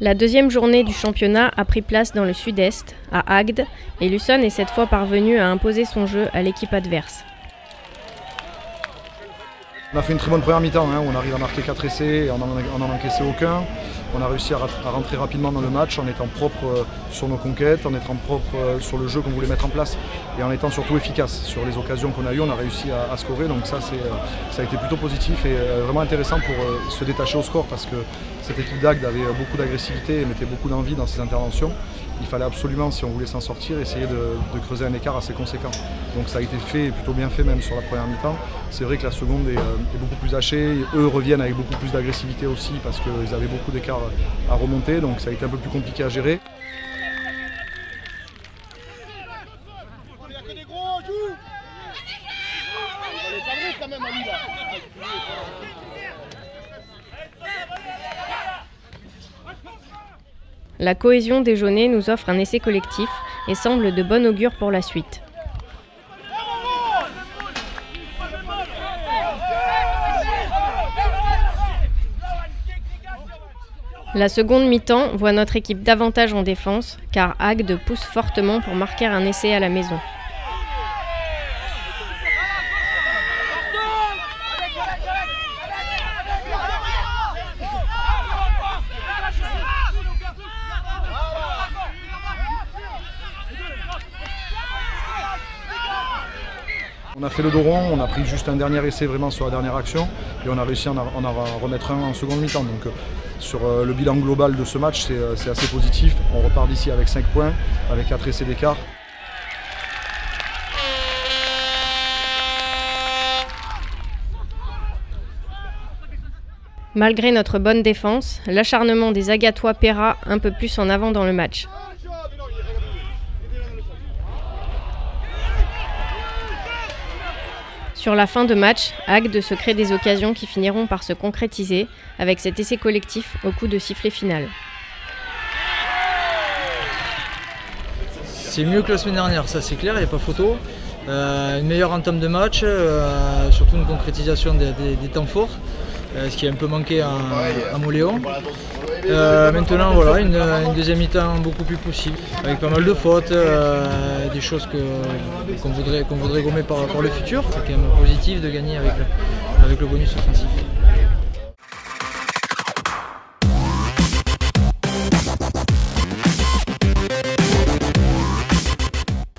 La deuxième journée du championnat a pris place dans le sud-est, à Agde, et Lusson est cette fois parvenu à imposer son jeu à l'équipe adverse. On a fait une très bonne première mi-temps, où on arrive à marquer 4 essais et on n'en a encaissé aucun. On a réussi à rentrer rapidement dans le match en étant propre sur nos conquêtes, en étant propre sur le jeu qu'on voulait mettre en place et en étant surtout efficace. Sur les occasions qu'on a eues, on a réussi à scorer, donc ça a été plutôt positif et vraiment intéressant pour se détacher au score parce que cette équipe d'Agde avait beaucoup d'agressivité et mettait beaucoup d'envie dans ses interventions. Il fallait absolument, si on voulait s'en sortir, essayer de creuser un écart assez conséquent. Donc ça a été fait, et plutôt bien fait même sur la première mi-temps. C'est vrai que la seconde est beaucoup plus hachée. Eux reviennent avec beaucoup plus d'agressivité aussi parce qu'ils avaient beaucoup d'écart à remonter. Donc ça a été un peu plus compliqué à gérer. La cohésion des Jaunais nous offre un essai collectif et semble de bon augure pour la suite. La seconde mi-temps voit notre équipe davantage en défense, car Agde pousse fortement pour marquer un essai à la maison. On a fait le dos rond, on a pris juste un dernier essai vraiment sur la dernière action et on a réussi à en remettre un en seconde mi-temps. Donc sur le bilan global de ce match, c'est assez positif. On repart d'ici avec 5 points, avec 4 essais d'écart. Malgré notre bonne défense, l'acharnement des Agatois paiera un peu plus en avant dans le match. Sur la fin de match, Agde se crée des occasions qui finiront par se concrétiser avec cet essai collectif au coup de sifflet final. C'est mieux que la semaine dernière, ça c'est clair, il n'y a pas photo. Une meilleure entame de match, surtout une concrétisation des temps forts, ce qui a un peu manqué à Moléon. Maintenant voilà, une deuxième mi-temps beaucoup plus possible, avec pas mal de fautes, des choses qu'on voudrait gommer par le futur. C'est quand même positif de gagner avec le bonus offensif.